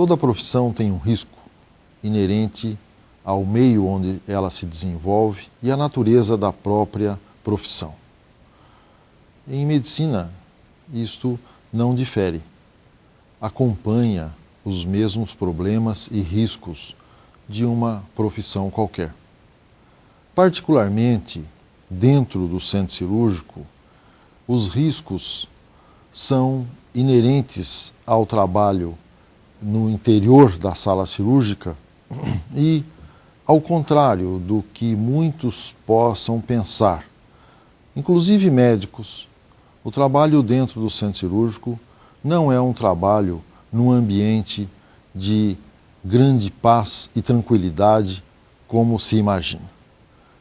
Toda profissão tem um risco inerente ao meio onde ela se desenvolve e à natureza da própria profissão. Em medicina, isto não difere. Acompanha os mesmos problemas e riscos de uma profissão qualquer. Particularmente, dentro do centro cirúrgico, os riscos são inerentes ao trabalho no interior da sala cirúrgica e, ao contrário do que muitos possam pensar, inclusive médicos, o trabalho dentro do centro cirúrgico não é um trabalho num ambiente de grande paz e tranquilidade como se imagina.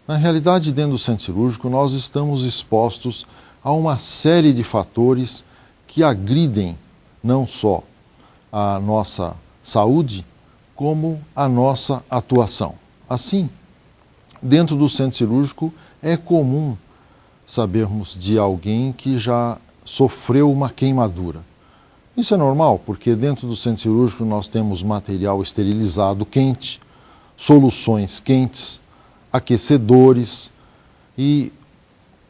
Na realidade, dentro do centro cirúrgico, nós estamos expostos a uma série de fatores que agridem não só a nossa saúde, como a nossa atuação. Assim, dentro do centro cirúrgico, é comum sabermos de alguém que já sofreu uma queimadura. Isso é normal, porque dentro do centro cirúrgico nós temos material esterilizado quente, soluções quentes, aquecedores e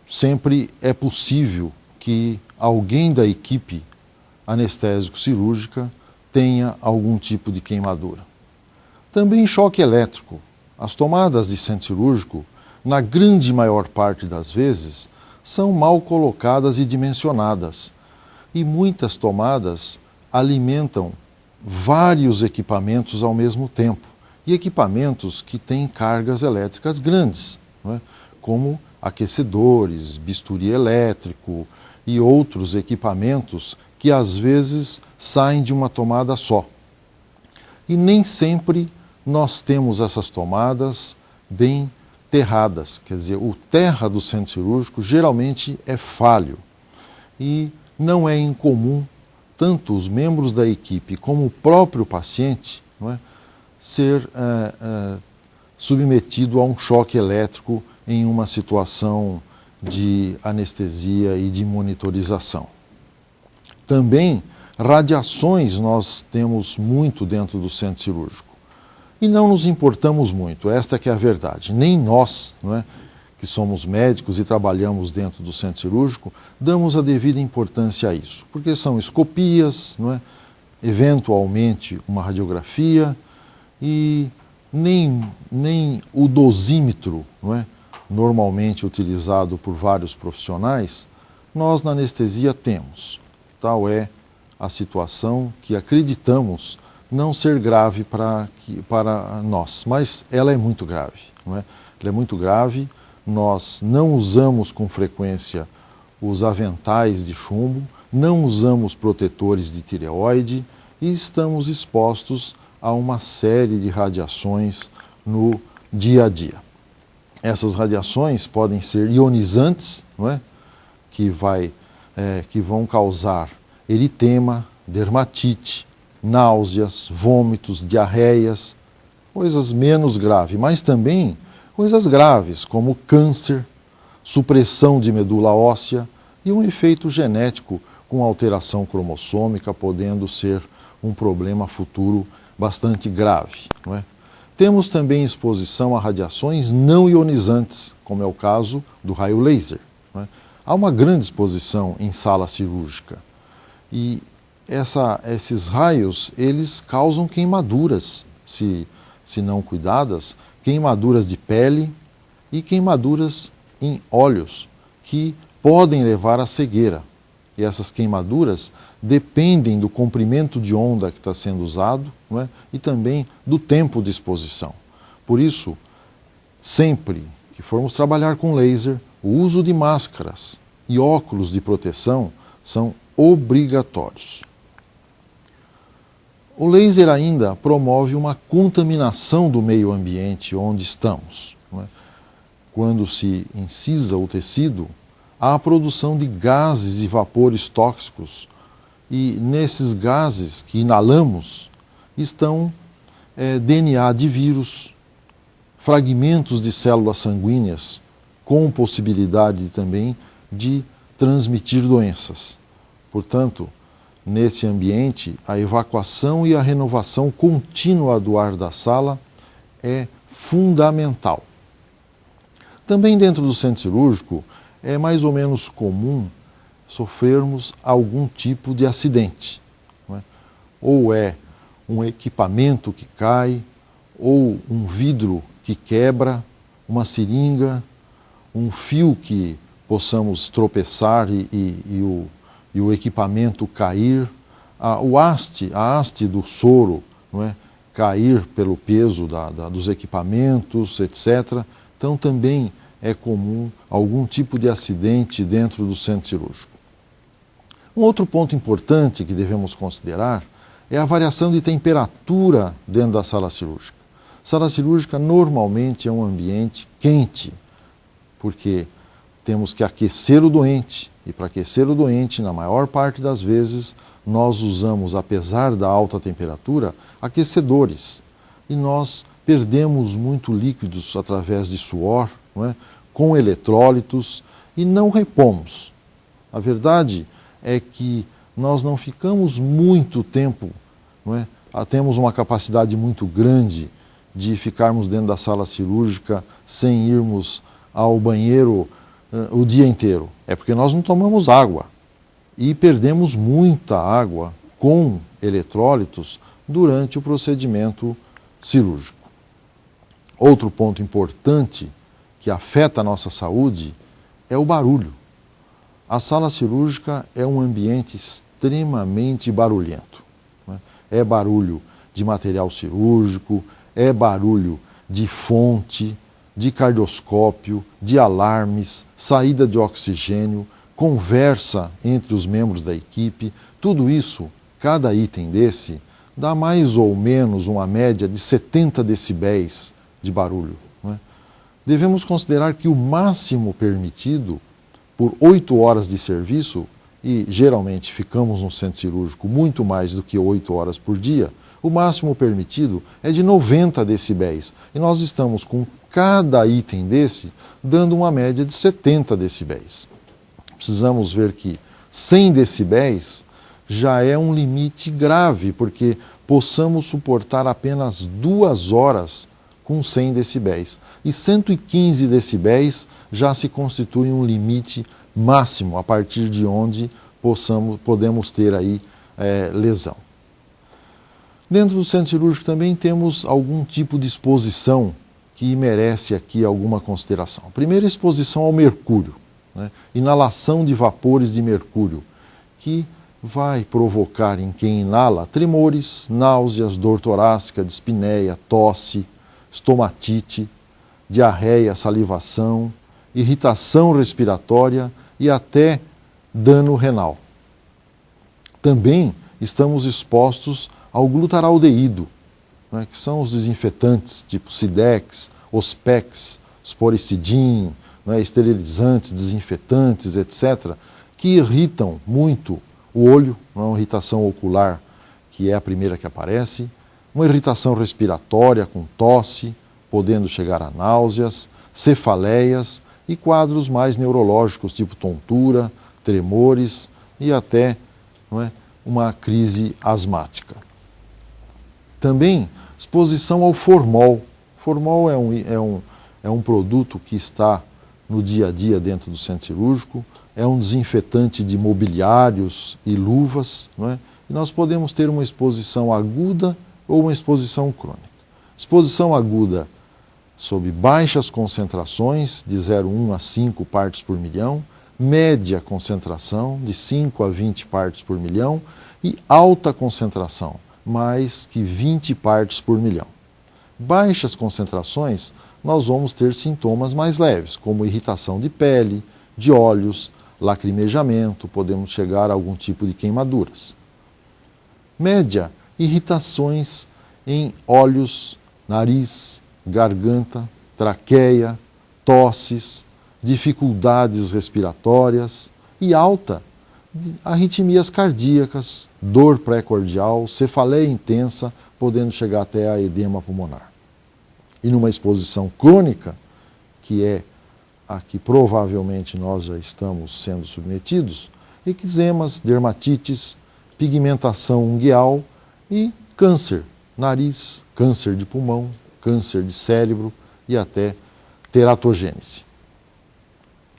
sempre é possível que alguém da equipe anestésico-cirúrgica tenha algum tipo de queimadura. Também choque elétrico. As tomadas de centro cirúrgico, na grande maior parte das vezes, são mal colocadas e dimensionadas. E muitas tomadas alimentam vários equipamentos ao mesmo tempo. E equipamentos que têm cargas elétricas grandes, não é? Como aquecedores, bisturi elétrico e outros equipamentos que às vezes saem de uma tomada só. E nem sempre nós temos essas tomadas bem terradas, quer dizer, o terra do centro cirúrgico geralmente é falho e não é incomum tanto os membros da equipe como o próprio paciente, não é, ser submetido a um choque elétrico em uma situação de anestesia e de monitorização. Também radiações nós temos muito dentro do centro cirúrgico e não nos importamos muito, esta que é a verdade. Nem nós, não é, que somos médicos e trabalhamos dentro do centro cirúrgico, damos a devida importância a isso, porque são escopias, não é, eventualmente uma radiografia e nem o dosímetro, não é, normalmente utilizado por vários profissionais, nós na anestesia temos. Tal é a situação que acreditamos não ser grave para nós, mas ela é muito grave, não é? Ela é muito grave, nós não usamos com frequência os aventais de chumbo, não usamos protetores de tireoide e estamos expostos a uma série de radiações no dia a dia. Essas radiações podem ser ionizantes, não é? Que vão causar eritema, dermatite, náuseas, vômitos, diarreias, coisas menos graves, mas também coisas graves como câncer, supressão de medula óssea e um efeito genético com alteração cromossômica, podendo ser um problema futuro bastante grave, não é? Temos também exposição a radiações não ionizantes, como é o caso do raio laser, não é? Há uma grande exposição em sala cirúrgica e esses raios, eles causam queimaduras, se não cuidadas, queimaduras de pele e queimaduras em olhos, que podem levar à cegueira. E essas queimaduras dependem do comprimento de onda que está sendo usado, não é? E também do tempo de exposição. Por isso, sempre que formos trabalhar com laser, o uso de máscaras e óculos de proteção são obrigatórios. O laser ainda promove uma contaminação do meio ambiente onde estamos, não é? Quando se incisa o tecido, há a produção de gases e vapores tóxicos e nesses gases que inalamos estão DNA de vírus, fragmentos de células sanguíneas com possibilidade também de transmitir doenças. Portanto, nesse ambiente, a evacuação e a renovação contínua do ar da sala é fundamental. Também dentro do centro cirúrgico é mais ou menos comum sofrermos algum tipo de acidente, não é? Ou é um equipamento que cai, ou um vidro que quebra, uma seringa, um fio que possamos tropeçar e o equipamento cair, a haste do soro, não é? Cair pelo peso dos equipamentos, etc. Então também é comum algum tipo de acidente dentro do centro cirúrgico. Um outro ponto importante que devemos considerar é a variação de temperatura dentro da sala cirúrgica. Sala cirúrgica normalmente é um ambiente quente, porque temos que aquecer o doente, e para aquecer o doente, na maior parte das vezes, nós usamos, apesar da alta temperatura, aquecedores. E nós perdemos muito líquidos através de suor, não é? Com eletrólitos, e não repomos. A verdade é que nós não ficamos muito tempo, não é? Temos uma capacidade muito grande de ficarmos dentro da sala cirúrgica sem irmos ao banheiro o dia inteiro. É porque nós não tomamos água e perdemos muita água com eletrólitos durante o procedimento cirúrgico. Outro ponto importante que afeta a nossa saúde é o barulho. A sala cirúrgica é um ambiente extremamente barulhento, não é? É barulho de material cirúrgico, é barulho de fonte, de cardioscópio, de alarmes, saída de oxigênio, conversa entre os membros da equipe. Tudo isso, cada item desse, dá mais ou menos uma média de 70 decibéis de barulho, não é? Devemos considerar que o máximo permitido por 8 horas de serviço, e geralmente ficamos no centro cirúrgico muito mais do que 8 horas por dia, o máximo permitido é de 90 decibéis. E nós estamos com cada item desse dando uma média de 70 decibéis. Precisamos ver que 100 decibéis já é um limite grave, porque possamos suportar apenas 2 horas com 100 decibéis. E 115 decibéis já se constitui um limite máximo, a partir de onde podemos ter aí lesão. Dentro do centro cirúrgico também temos algum tipo de exposição que merece aqui alguma consideração. A primeira, exposição ao mercúrio, né? Inalação de vapores de mercúrio, que vai provocar em quem inala tremores, náuseas, dor torácica, dispneia, tosse, estomatite, diarreia, salivação, irritação respiratória e até dano renal. Também estamos expostos ao glutaraldeído, né, que são os desinfetantes tipo Sidex, Ospex, Sporicidin, né, esterilizantes, desinfetantes, etc., que irritam muito o olho, uma irritação ocular, que é a primeira que aparece, uma irritação respiratória com tosse, podendo chegar a náuseas, cefaleias e quadros mais neurológicos, tipo tontura, tremores e até, não é, uma crise asmática. Também exposição ao formol. Formol é um produto que está no dia a dia dentro do centro cirúrgico, é um desinfetante de mobiliários e luvas, não é? E nós podemos ter uma exposição aguda ou uma exposição crônica. Exposição aguda sob baixas concentrações, de 0,1 a 5 partes por milhão, média concentração, de 5 a 20 partes por milhão, e alta concentração, mais que 20 partes por milhão. Baixas concentrações, nós vamos ter sintomas mais leves, como irritação de pele, de olhos, lacrimejamento, podemos chegar a algum tipo de queimaduras. Média, irritações em olhos, nariz, garganta, traqueia, tosses, dificuldades respiratórias, e alta, arritmias cardíacas, dor pré-cordial, cefaleia intensa, podendo chegar até a edema pulmonar. E numa exposição crônica, que é a que provavelmente nós já estamos sendo submetidos, eczemas, dermatites, pigmentação ungueal e câncer, nariz, câncer de pulmão, câncer de cérebro e até teratogênese.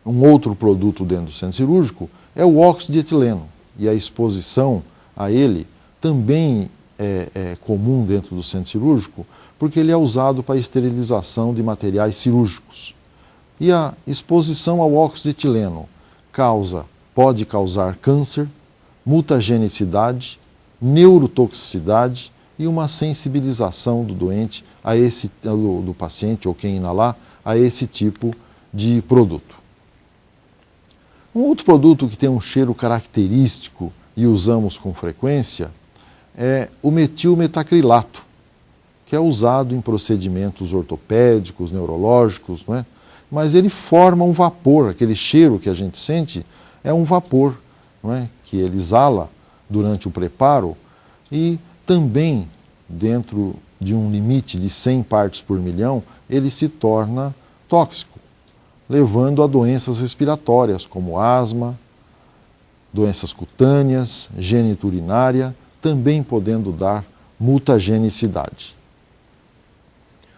Um outro produto dentro do centro cirúrgico é o óxido de etileno, e a exposição a ele também é comum dentro do centro cirúrgico, porque ele é usado para esterilização de materiais cirúrgicos. E a exposição ao óxido de etileno pode causar câncer, mutagenicidade, neurotoxicidade e uma sensibilização do doente, do paciente ou quem inalar, a esse tipo de produto. Um outro produto que tem um cheiro característico e usamos com frequência é o metilmetacrilato, que é usado em procedimentos ortopédicos, neurológicos, não é? Mas ele forma um vapor, aquele cheiro que a gente sente é um vapor, não é? Que ele exala durante o preparo e também dentro de um limite de 100 partes por milhão, ele se torna tóxico, levando a doenças respiratórias como asma, doenças cutâneas, geniturinária, também podendo dar mutagenicidade.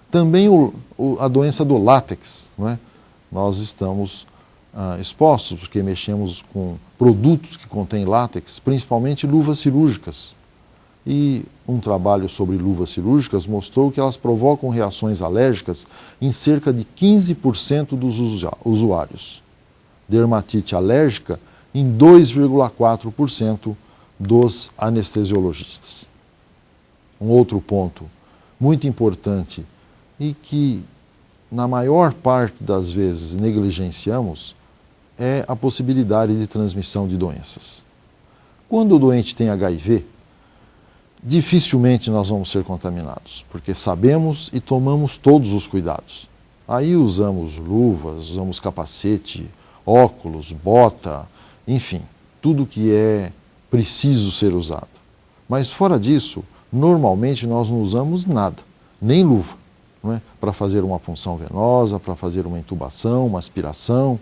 Também a doença do látex, não é? Nós estamos expostos porque mexemos com produtos que contêm látex, principalmente luvas cirúrgicas. E um trabalho sobre luvas cirúrgicas mostrou que elas provocam reações alérgicas em cerca de 15% dos usuários. Dermatite alérgica em 2,4% dos anestesiologistas. Um outro ponto muito importante e que, na maior parte das vezes, negligenciamos é a possibilidade de transmissão de doenças. Quando o doente tem HIV, dificilmente nós vamos ser contaminados, porque sabemos e tomamos todos os cuidados. Aí usamos luvas, usamos capacete, óculos, bota, enfim, tudo que é preciso ser usado. Mas fora disso, normalmente nós não usamos nada, nem luva, não é? Para fazer uma punção venosa, para fazer uma intubação, uma aspiração.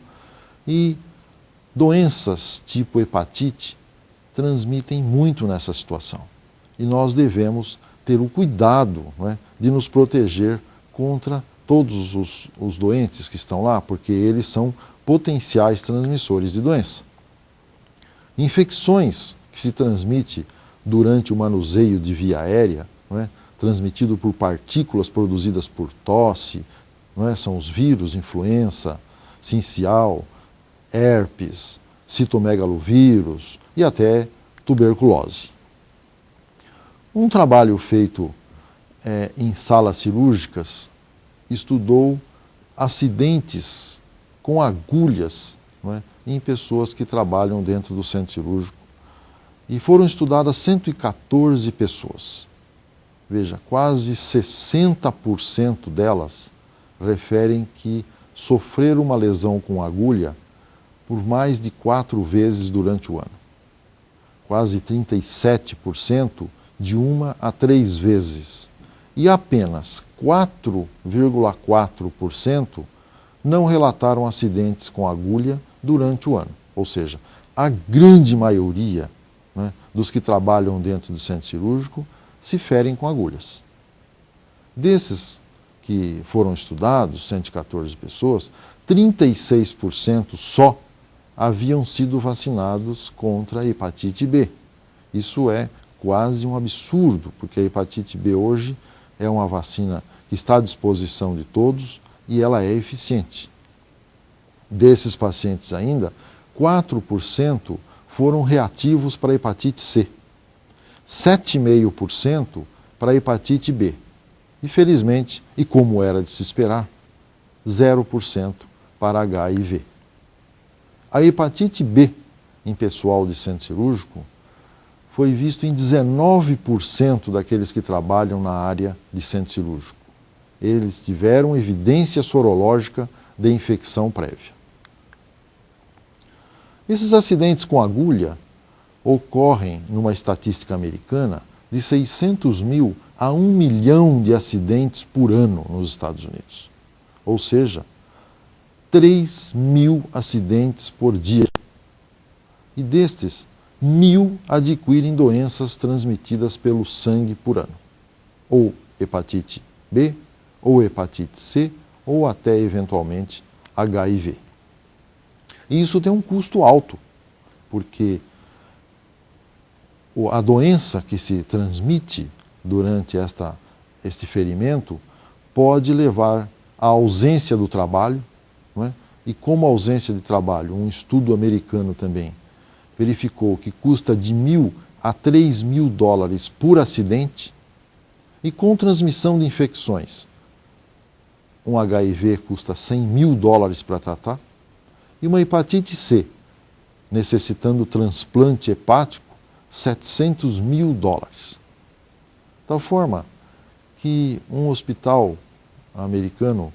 E doenças tipo hepatite transmitem muito nessa situação. E nós devemos ter o cuidado, não é, de nos proteger contra todos os doentes que estão lá, porque eles são potenciais transmissores de doença. Infecções que se transmitem durante o manuseio de via aérea, não é, transmitido por partículas produzidas por tosse, não é, são os vírus, influenza, sincial, herpes, citomegalovírus e até tuberculose. Um trabalho feito em salas cirúrgicas estudou acidentes com agulhas, não é, em pessoas que trabalham dentro do centro cirúrgico. E foram estudadas 114 pessoas. Veja, quase 60% delas referem que sofreram uma lesão com agulha por mais de 4 vezes durante o ano. Quase 37% de 1 a 3 vezes. E apenas 4,4% não relataram acidentes com agulha durante o ano. Ou seja, a grande maioria, né, dos que trabalham dentro do centro cirúrgico se ferem com agulhas. Desses que foram estudados, 114 pessoas, 36% só haviam sido vacinados contra a hepatite B. Isso é quase um absurdo, porque a hepatite B hoje é uma vacina que está à disposição de todos e ela é eficiente. Desses pacientes ainda, 4% foram reativos para a hepatite C, 7,5% para a hepatite B. E felizmente, e como era de se esperar, 0% para HIV. A hepatite B em pessoal de centro cirúrgico foi visto em 19% daqueles que trabalham na área de centro cirúrgico. Eles tiveram evidência sorológica de infecção prévia. Esses acidentes com agulha ocorrem, numa estatística americana, de 600 mil a 1 milhão de acidentes por ano nos Estados Unidos. Ou seja, 3 mil acidentes por dia. E destes, 1.000 adquirem doenças transmitidas pelo sangue por ano, ou hepatite B, ou hepatite C, ou até eventualmente HIV. E isso tem um custo alto, porque a doença que se transmite durante este ferimento pode levar à ausência do trabalho, não é? E como ausência de trabalho, um estudo americano também verificou que custa de $1.000 a $3.000 por acidente, e com transmissão de infecções, um HIV custa $100.000 para tratar, e uma hepatite C, necessitando transplante hepático, $700.000. De tal forma que um hospital americano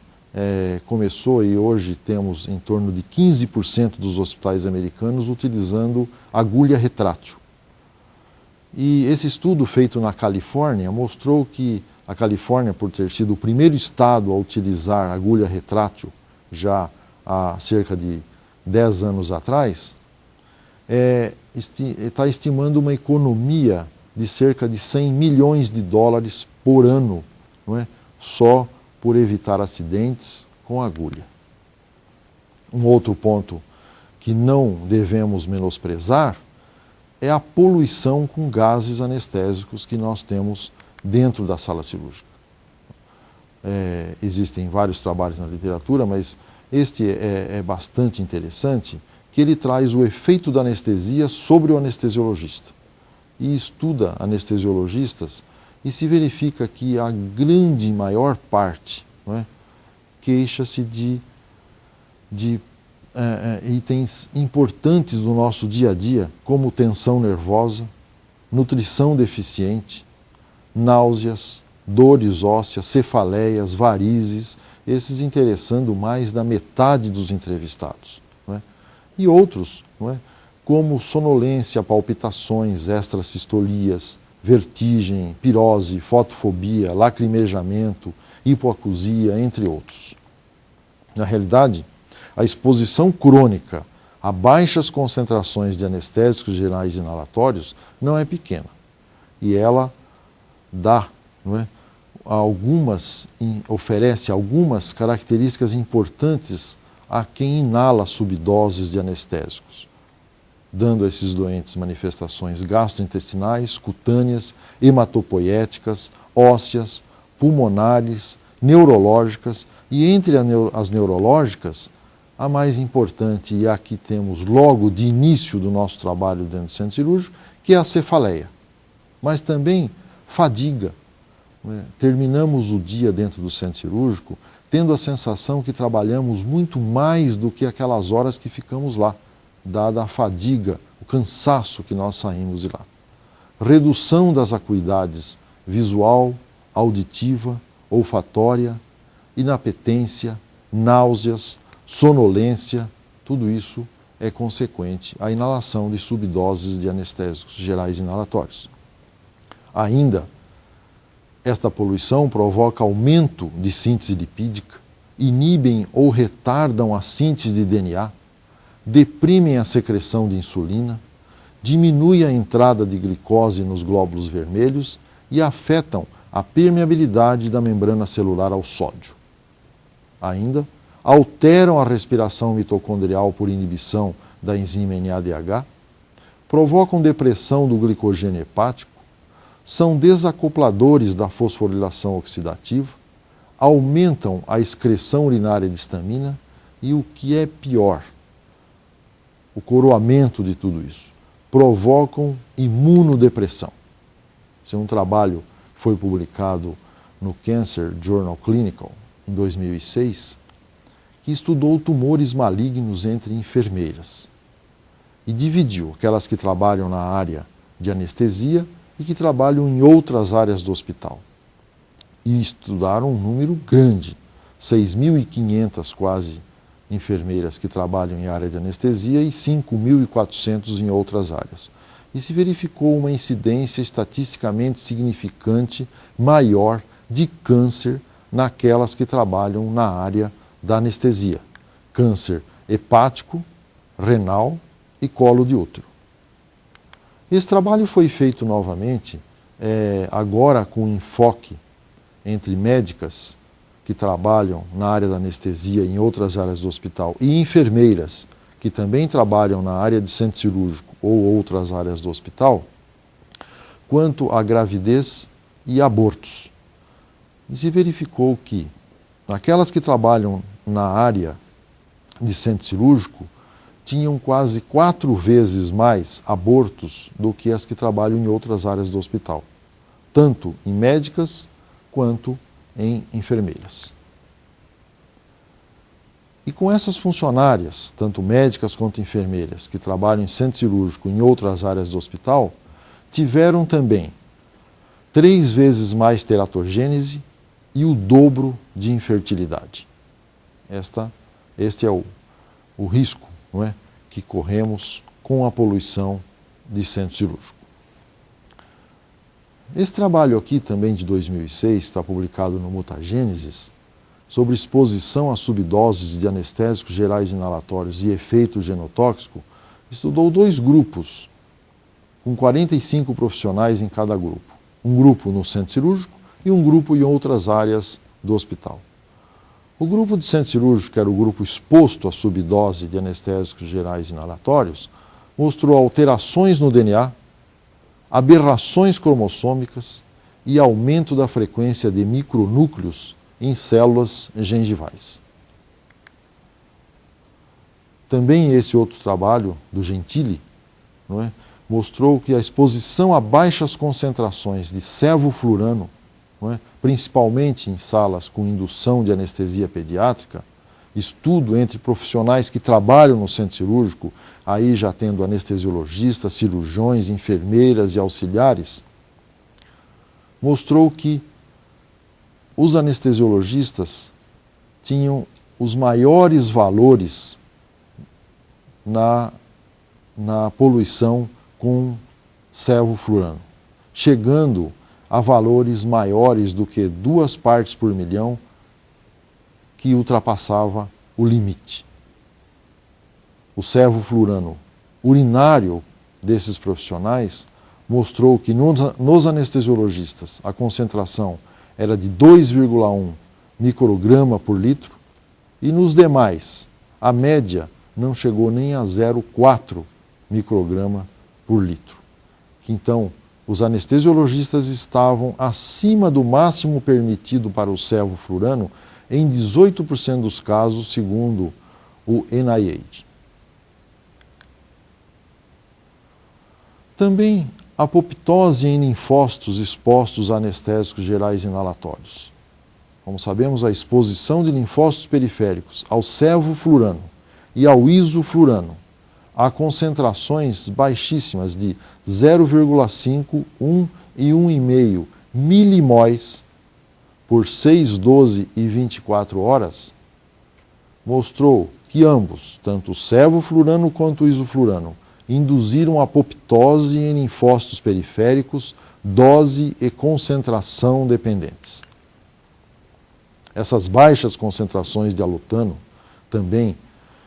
começou, e hoje temos em torno de 15% dos hospitais americanos utilizando agulha retrátil. E esse estudo feito na Califórnia mostrou que a Califórnia, por ter sido o primeiro estado a utilizar agulha retrátil já há cerca de 10 anos atrás, está estimando uma economia de cerca de $100 milhões por ano, não é? Só por evitar acidentes com agulha. Um outro ponto que não devemos menosprezar é a poluição com gases anestésicos que nós temos dentro da sala cirúrgica. Existem vários trabalhos na literatura, mas este é bastante interessante, que ele traz o efeito da anestesia sobre o anestesiologista. E estuda anestesiologistas e se verifica que a grande maior parte, não é, queixa-se de itens importantes do nosso dia a dia, como tensão nervosa, nutrição deficiente, náuseas, dores ósseas, cefaleias, varizes, esses interessando mais da metade dos entrevistados. Não é? E outros, não é, como sonolência, palpitações, extrasistolias, vertigem, pirose, fotofobia, lacrimejamento, hipoacusia, entre outros. Na realidade, a exposição crônica a baixas concentrações de anestésicos gerais inalatórios não é pequena. E ela dá, não é, oferece algumas características importantes a quem inala subdoses de anestésicos, dando a esses doentes manifestações gastrointestinais, cutâneas, hematopoéticas, ósseas, pulmonares, neurológicas, e entre as neurológicas, a mais importante e a que temos logo de início do nosso trabalho dentro do centro cirúrgico, que é a cefaleia, mas também fadiga. Terminamos o dia dentro do centro cirúrgico tendo a sensação que trabalhamos muito mais do que aquelas horas que ficamos lá, dada a fadiga, o cansaço que nós saímos de lá. Redução das acuidades visual, auditiva, olfatória, inapetência, náuseas, sonolência, tudo isso é consequente à inalação de subdoses de anestésicos gerais inalatórios. Ainda, esta poluição provoca aumento de síntese lipídica, inibem ou retardam a síntese de DNA, deprimem a secreção de insulina, diminui a entrada de glicose nos glóbulos vermelhos e afetam a permeabilidade da membrana celular ao sódio. Ainda, alteram a respiração mitocondrial por inibição da enzima NADH, provocam depressão do glicogênio hepático, são desacopladores da fosforilação oxidativa, aumentam a excreção urinária de histamina e, o que é pior, o coroamento de tudo isso, provocam imunodepressão. Esse é um trabalho que foi publicado no Cancer Journal Clinical em 2006, que estudou tumores malignos entre enfermeiras e dividiu aquelas que trabalham na área de anestesia e que trabalham em outras áreas do hospital. E estudaram um número grande, 6.500 quase enfermeiras que trabalham em área de anestesia e 5.400 em outras áreas. E se verificou uma incidência estatisticamente significante maior de câncer naquelas que trabalham na área da anestesia. Câncer hepático, renal e colo de útero. Esse trabalho foi feito novamente, agora com enfoque entre médicas que trabalham na área da anestesia em outras áreas do hospital e enfermeiras que também trabalham na área de centro cirúrgico ou outras áreas do hospital, quanto à gravidez e abortos. E se verificou que aquelas que trabalham na área de centro cirúrgico tinham quase 4 vezes mais abortos do que as que trabalham em outras áreas do hospital, tanto em médicas quanto em enfermeiras. E com essas funcionárias, tanto médicas quanto enfermeiras, que trabalham em centro cirúrgico e em outras áreas do hospital, tiveram também 3 vezes mais teratogênese e o dobro de infertilidade. Este é o risco, não é, que corremos com a poluição de centro cirúrgico. Esse trabalho aqui, também de 2006, está publicado no Mutagênesis, sobre exposição a subdoses de anestésicos gerais inalatórios e efeito genotóxico, estudou 2 grupos, com 45 profissionais em cada grupo. Um grupo no centro cirúrgico e um grupo em outras áreas do hospital. O grupo de centro cirúrgico, que era o grupo exposto à subdose de anestésicos gerais inalatórios, mostrou alterações no DNA, aberrações cromossômicas e aumento da frequência de micronúcleos em células gengivais. Também esse outro trabalho, do Gentili, não é, mostrou que a exposição a baixas concentrações de sevoflurano, não é, principalmente em salas com indução de anestesia pediátrica, estudo entre profissionais que trabalham no centro cirúrgico, aí já tendo anestesiologistas, cirurgiões, enfermeiras e auxiliares, mostrou que os anestesiologistas tinham os maiores valores na poluição com sevoflurano, chegando a valores maiores do que 2 partes por milhão, que ultrapassava o limite. O sevoflurano urinário desses profissionais mostrou que nos anestesiologistas a concentração era de 2,1 micrograma por litro e nos demais a média não chegou nem a 0,4 micrograma por litro. Então, os anestesiologistas estavam acima do máximo permitido para o sevoflurano em 18% dos casos, segundo o NIH. Também apoptose em linfócitos expostos a anestésicos gerais inalatórios. Como sabemos, a exposição de linfócitos periféricos ao sevoflurano e ao isoflurano a concentrações baixíssimas de 0,5, 1 e 1,5 milimóis por 6, 12 e 24 horas, mostrou que ambos, tanto o sevoflurano quanto o isoflurano, induziram apoptose em linfócitos periféricos, dose e concentração dependentes. Essas baixas concentrações de alotano também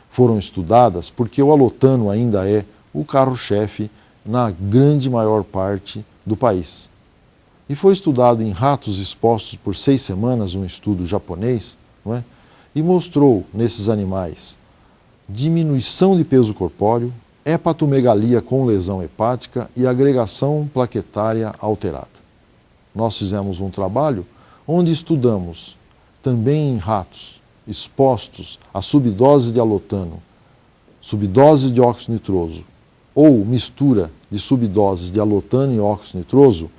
foram estudadas porque o alotano ainda é o carro-chefe na grande maior parte do país. E foi estudado em ratos expostos por 6 semanas, um estudo japonês, não é? E mostrou nesses animais diminuição de peso corpóreo, hepatomegalia com lesão hepática e agregação plaquetária alterada. Nós fizemos um trabalho onde estudamos também em ratos expostos a subdose de alotano, subdose de óxido nitroso ou mistura de subdoses de alotano e óxido nitroso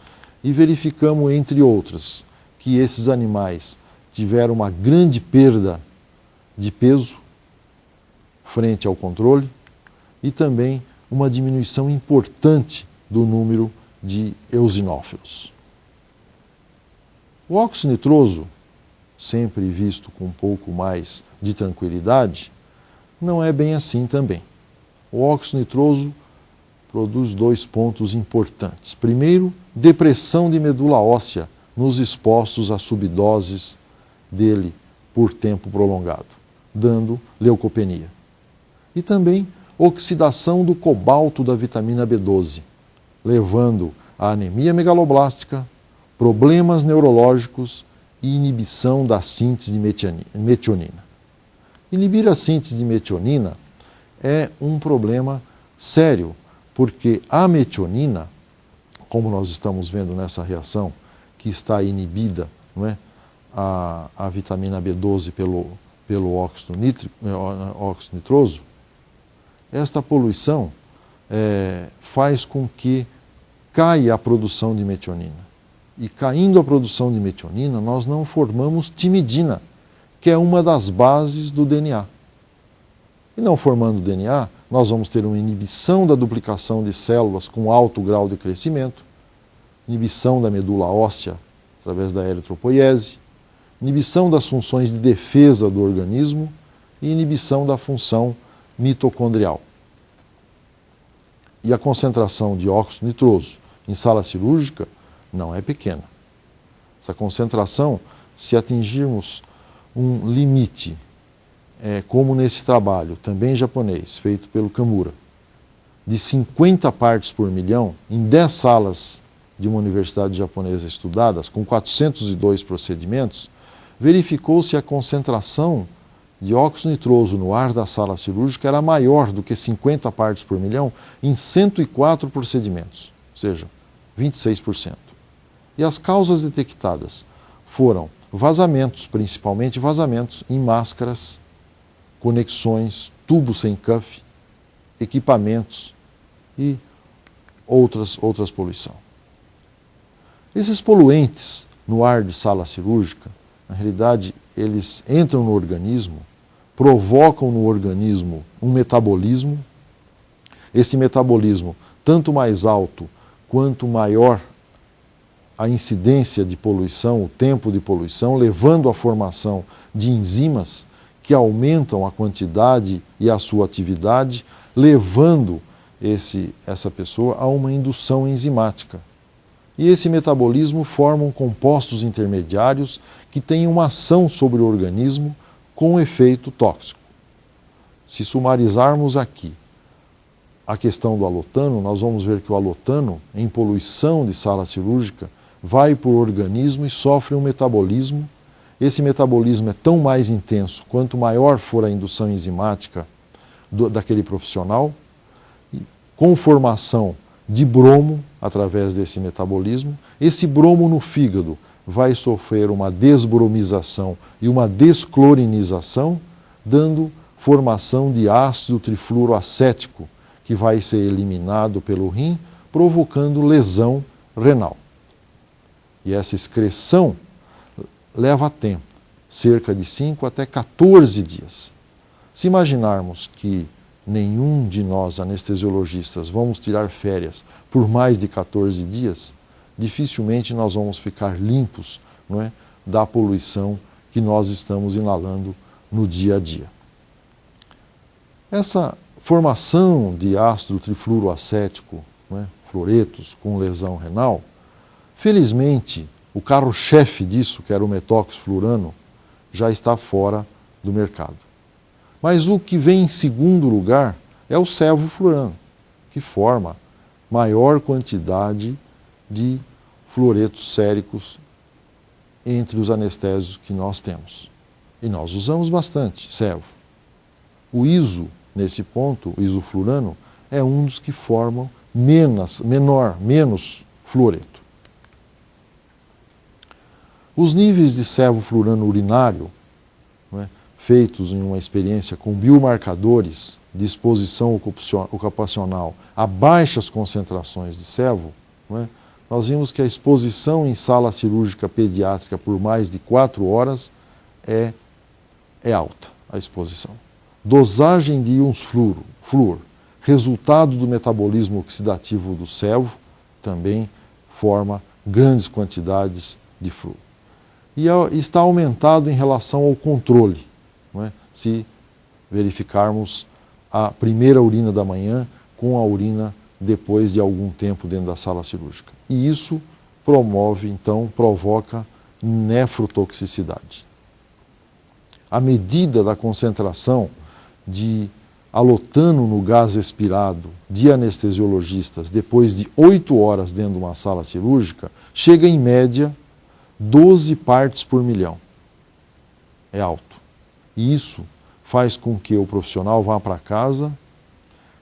e verificamos, entre outras, que esses animais tiveram uma grande perda de peso frente ao controle e também uma diminuição importante do número de eosinófilos. O óxido nitroso, sempre visto com um pouco mais de tranquilidade, não é bem assim também. O óxido nitroso produz 2 pontos importantes. Primeiro, depressão de medula óssea nos expostos a subdoses dele por tempo prolongado, dando leucopenia. E também oxidação do cobalto da vitamina B12, levando a anemia megaloblástica, problemas neurológicos e inibição da síntese de metionina. Inibir a síntese de metionina é um problema sério, porque a metionina, como nós estamos vendo nessa reação, que está inibida, não é, a vitamina B12 pelo óxido nitroso, esta poluição faz com que caia a produção de metionina. E caindo a produção de metionina, nós não formamos timidina, que é uma das bases do DNA. E não formando DNA, nós vamos ter uma inibição da duplicação de células com alto grau de crescimento, inibição da medula óssea através da eritropoiese, inibição das funções de defesa do organismo e inibição da função mitocondrial. E a concentração de óxido nitroso em sala cirúrgica não é pequena. Essa concentração, se atingirmos um limite, como nesse trabalho, também japonês, feito pelo Kamura, de 50 partes por milhão, em 10 salas de uma universidade japonesa estudadas, com 402 procedimentos, verificou-se a concentração de óxido nitroso no ar da sala cirúrgica era maior do que 50 partes por milhão em 104 procedimentos, ou seja, 26%. E as causas detectadas foram vazamentos, principalmente vazamentos em máscaras, conexões, tubos sem cuff, equipamentos e outras poluição. Esses poluentes no ar de sala cirúrgica, na realidade, eles entram no organismo, provocam no organismo um metabolismo. Esse metabolismo, tanto mais alto quanto maior a incidência de poluição, o tempo de poluição, levando à formação de enzimas que aumentam a quantidade e a sua atividade, levando essa pessoa a uma indução enzimática. E esse metabolismo formam compostos intermediários que têm uma ação sobre o organismo com efeito tóxico. Se sumarizarmos aqui a questão do alotano, nós vamos ver que o alotano, em poluição de sala cirúrgica, vai para o organismo e sofre um metabolismo. Esse metabolismo é tão mais intenso quanto maior for a indução enzimática daquele profissional, com formação de bromo através desse metabolismo. Esse bromo no fígado vai sofrer uma desbromização e uma desclorinização, dando formação de ácido trifluoroacético, que vai ser eliminado pelo rim, provocando lesão renal. E essa excreção leva tempo, cerca de 5 até 14 dias. Se imaginarmos que nenhum de nós anestesiologistas vamos tirar férias por mais de 14 dias, dificilmente nós vamos ficar limpos, não é, da poluição que nós estamos inalando no dia a dia. Essa formação de ácido trifluoroacético, não é, fluoretos com lesão renal, felizmente o carro-chefe disso, que era o metóxiflurano, já está fora do mercado. Mas o que vem em segundo lugar é o sevoflurano, que forma maior quantidade de fluoretos séricos entre os anestésicos que nós temos. E nós usamos bastante sevo. O iso, nesse ponto, o isoflurano, é um dos que formam menos fluoreto. Os níveis de sevoflurano urinário, não é, feitos em uma experiência com biomarcadores de exposição ocupacional a baixas concentrações de sevo, não é, nós vimos que a exposição em sala cirúrgica pediátrica por mais de 4 horas é alta, a exposição. Dosagem de íons flúor, resultado do metabolismo oxidativo do sevo, também forma grandes quantidades de flúor. E está aumentado em relação ao controle, não é? Se verificarmos a primeira urina da manhã com a urina depois de algum tempo dentro da sala cirúrgica. E isso provoca nefrotoxicidade. A medida da concentração de alotano no gás expirado de anestesiologistas depois de 8 horas dentro de uma sala cirúrgica chega em média 12 partes por milhão. É alto. E isso faz com que o profissional vá para casa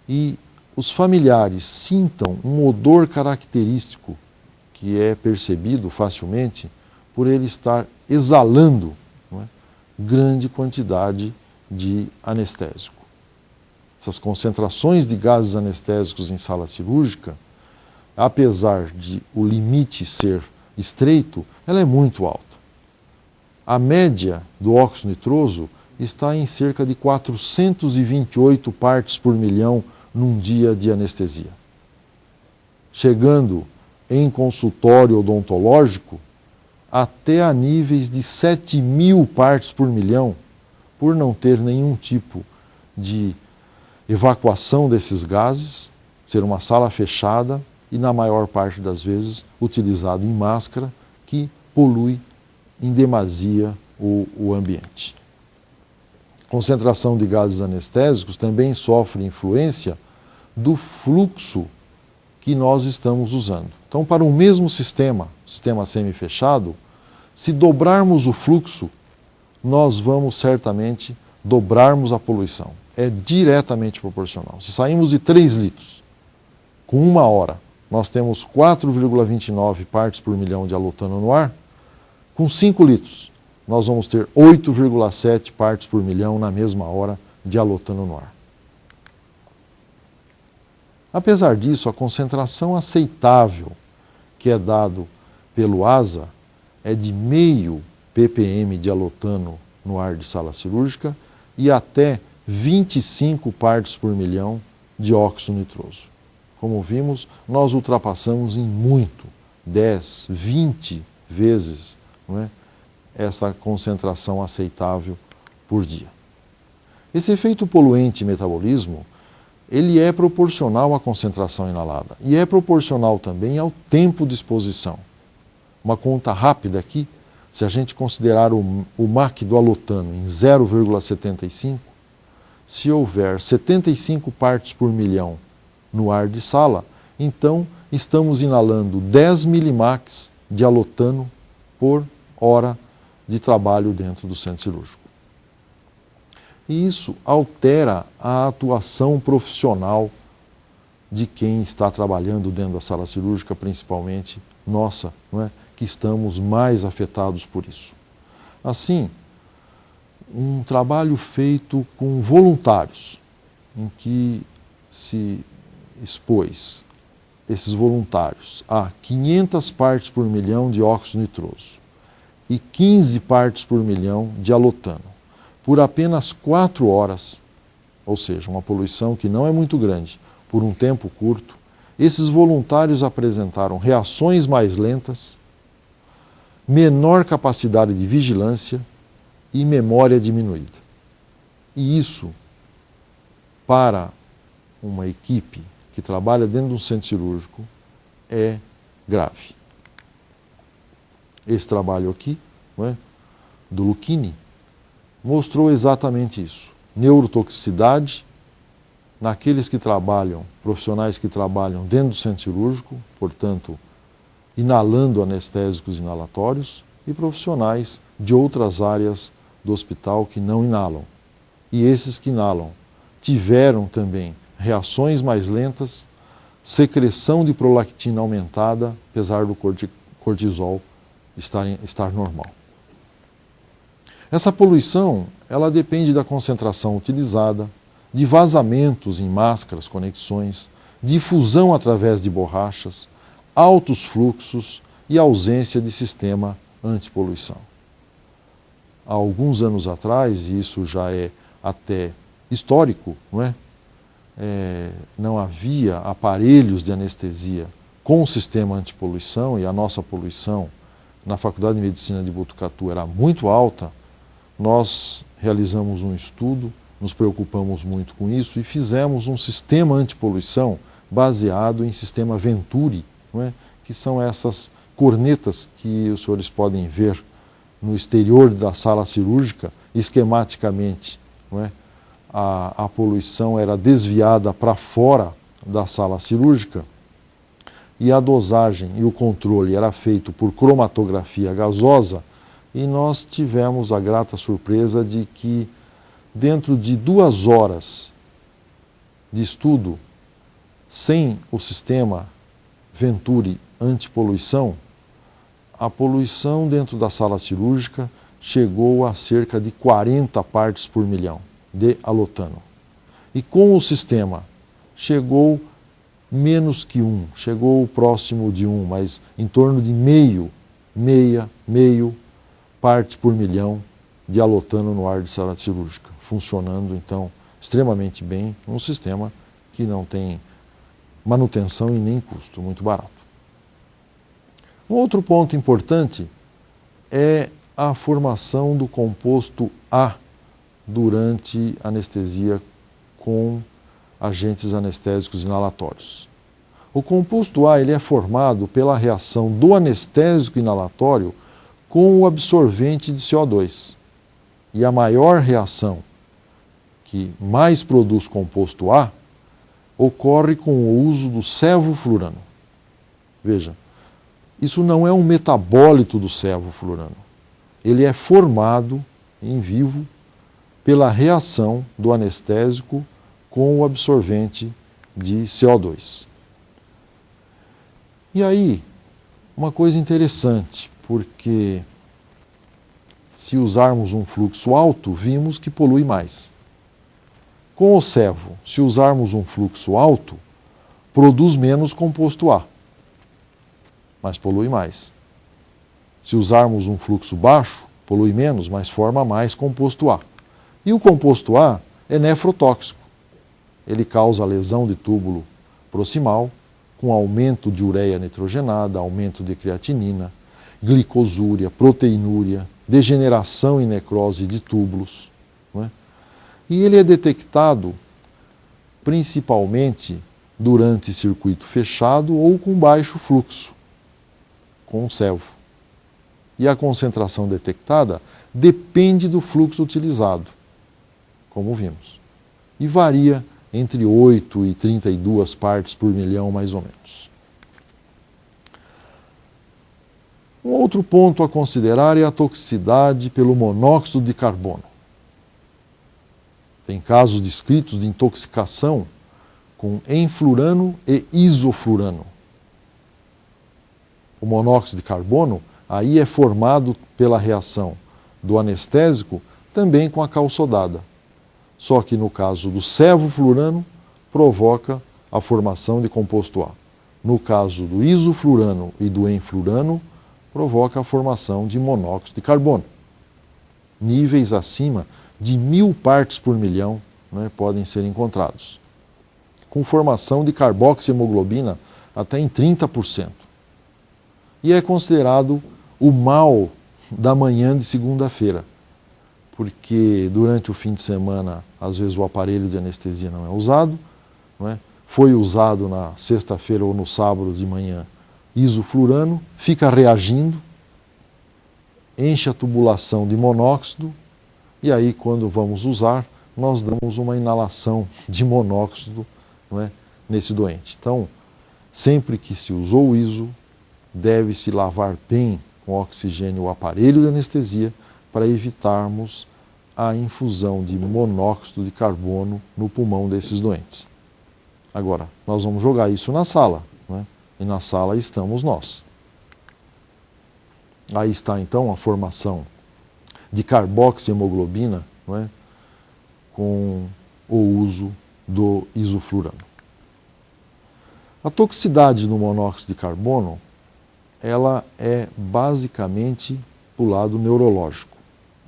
e os familiares sintam um odor característico que é percebido facilmente por ele estar exalando, não é, grande quantidade de anestésico. Essas concentrações de gases anestésicos em sala cirúrgica, apesar de o limite ser estreito, ela é muito alta. A média do óxido nitroso está em cerca de 428 partes por milhão num dia de anestesia. Chegando em consultório odontológico até a níveis de 7.000 partes por milhão, por não ter nenhum tipo de evacuação desses gases, ser uma sala fechada e, na maior parte das vezes, utilizado em máscara, que polui em demasia o ambiente. Concentração de gases anestésicos também sofre influência do fluxo que nós estamos usando. Então, para o mesmo sistema semi-fechado, se dobrarmos o fluxo, nós vamos certamente dobrarmos a poluição. É diretamente proporcional. Se saímos de 3 litros, com 1 hora, nós temos 4,29 partes por milhão de alotano no ar, com 5 litros, nós vamos ter 8,7 partes por milhão na mesma hora de alotano no ar. Apesar disso, a concentração aceitável que é dado pelo ASA é de 0,5 ppm de alotano no ar de sala cirúrgica e até 25 partes por milhão de óxido nitroso. Como vimos, nós ultrapassamos em muito, 10, 20 vezes, não é, essa concentração aceitável por dia. Esse efeito poluente metabolismo, ele é proporcional à concentração inalada e é proporcional também ao tempo de exposição. Uma conta rápida aqui, se a gente considerar o MAC do alotano em 0,75, se houver 75 partes por milhão no ar de sala, então estamos inalando 10 milimax de alotano por hora de trabalho dentro do centro cirúrgico. E isso altera a atuação profissional de quem está trabalhando dentro da sala cirúrgica, principalmente nossa, não é? Que estamos mais afetados por isso. Assim, um trabalho feito com voluntários, em que se expôs esses voluntários a 500 partes por milhão de óxido nitroso e 15 partes por milhão de alotano, por apenas 4 horas, ou seja, uma poluição que não é muito grande, por um tempo curto, esses voluntários apresentaram reações mais lentas, menor capacidade de vigilância e memória diminuída. E isso, para uma equipe que trabalha dentro de um centro cirúrgico, é grave. Esse trabalho aqui, não é, do Lucchini, mostrou exatamente isso. Neurotoxicidade naqueles que trabalham, profissionais que trabalham dentro do centro cirúrgico, portanto, inalando anestésicos inalatórios, e profissionais de outras áreas do hospital que não inalam. E esses que inalam tiveram também reações mais lentas, secreção de prolactina aumentada, apesar do cortisol estar normal. Essa poluição, ela depende da concentração utilizada, de vazamentos em máscaras, conexões, difusão através de borrachas, altos fluxos e ausência de sistema antipoluição. Há alguns anos atrás, e isso já é até histórico, não é? Não havia aparelhos de anestesia com sistema antipoluição e a nossa poluição na Faculdade de Medicina de Botucatu era muito alta. Nós realizamos um estudo, nos preocupamos muito com isso e fizemos um sistema antipoluição baseado em sistema Venturi, não é? Que são essas cornetas que os senhores podem ver no exterior da sala cirúrgica, esquematicamente, não é? a poluição era desviada para fora da sala cirúrgica e a dosagem e o controle era feito por cromatografia gasosa, e nós tivemos a grata surpresa de que dentro de 2 horas de estudo, sem o sistema Venturi antipoluição, a poluição dentro da sala cirúrgica chegou a cerca de 40 partes por milhão de halotano. E com o sistema chegou menos que 1, chegou próximo de 1, mas em torno de meio parte por milhão de halotano no ar de sala cirúrgica, funcionando então extremamente bem, um sistema que não tem manutenção e nem custo, muito barato. Um outro ponto importante é a formação do composto A durante anestesia com agentes anestésicos inalatórios. O composto A ele é formado pela reação do anestésico inalatório com o absorvente de CO2. E a maior reação que mais produz composto A ocorre com o uso do sevoflurano. Veja, isso não é um metabólito do sevoflurano. Ele é formado em vivo pela reação do anestésico com o absorvente de CO2. E aí, uma coisa interessante, porque se usarmos um fluxo alto, vimos que polui mais. Com o sevo, se usarmos um fluxo alto, produz menos composto A, mas polui mais. Se usarmos um fluxo baixo, polui menos, mas forma mais composto A. E o composto A é nefrotóxico. Ele causa lesão de túbulo proximal, com aumento de ureia nitrogenada, aumento de creatinina, glicosúria, proteinúria, degeneração e necrose de túbulos. Não é? E ele é detectado principalmente durante circuito fechado ou com baixo fluxo, com sevo. E a concentração detectada depende do fluxo utilizado, como vimos, e varia entre 8 e 32 partes por milhão, mais ou menos. Um outro ponto a considerar é a toxicidade pelo monóxido de carbono. Tem casos descritos de intoxicação com enflurano e isoflurano. O monóxido de carbono aí é formado pela reação do anestésico também com a cal sodada. Só que no caso do sevoflurano, provoca a formação de composto A. No caso do isoflurano e do enflurano, provoca a formação de monóxido de carbono. Níveis acima de 1000 partes por milhão, né, podem ser encontrados, com formação de carboxihemoglobina até em 30%. E é considerado o mal da manhã de segunda-feira, porque durante o fim de semana, às vezes o aparelho de anestesia não é usado, não é? Foi usado na sexta-feira ou no sábado de manhã isoflurano, fica reagindo, enche a tubulação de monóxido, e aí quando vamos usar, nós damos uma inalação de monóxido, não é, nesse doente. Então, sempre que se usou o ISO, deve-se lavar bem com oxigênio o aparelho de anestesia para evitarmos a infusão de monóxido de carbono no pulmão desses doentes. Agora, nós vamos jogar isso na sala, né? E na sala estamos nós. Aí está então a formação de carboxihemoglobina, não é? Com o uso do isoflurano. A toxicidade no monóxido de carbono, ela é basicamente para o lado neurológico.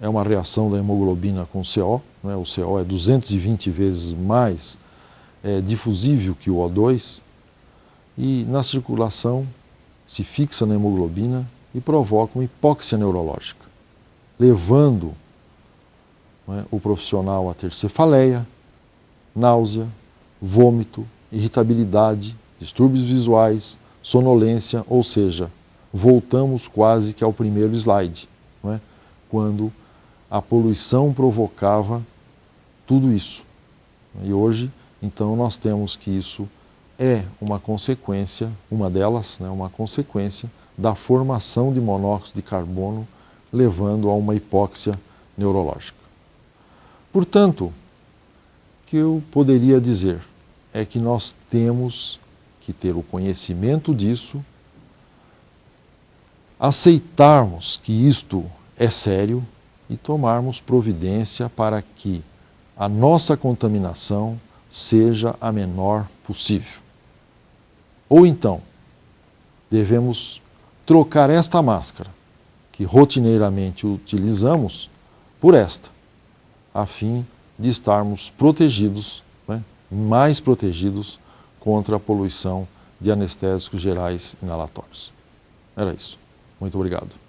É uma reação da hemoglobina com CO, né? O CO é 220 vezes mais difusível que o O2, e na circulação se fixa na hemoglobina e provoca uma hipóxia neurológica, levando, né, o profissional a ter cefaleia, náusea, vômito, irritabilidade, distúrbios visuais, sonolência, ou seja, voltamos quase que ao primeiro slide, não é? Quando a poluição provocava tudo isso. E hoje, então, nós temos que isso é uma consequência, uma delas, né, uma consequência da formação de monóxido de carbono, levando a uma hipóxia neurológica. Portanto, o que eu poderia dizer é que nós temos que ter o conhecimento disso, aceitarmos que isto é sério e tomarmos providência para que a nossa contaminação seja a menor possível. Ou então, devemos trocar esta máscara, que rotineiramente utilizamos, por esta, a fim de estarmos protegidos, né, mais protegidos contra a poluição de anestésicos gerais inalatórios. Era isso. Muito obrigado.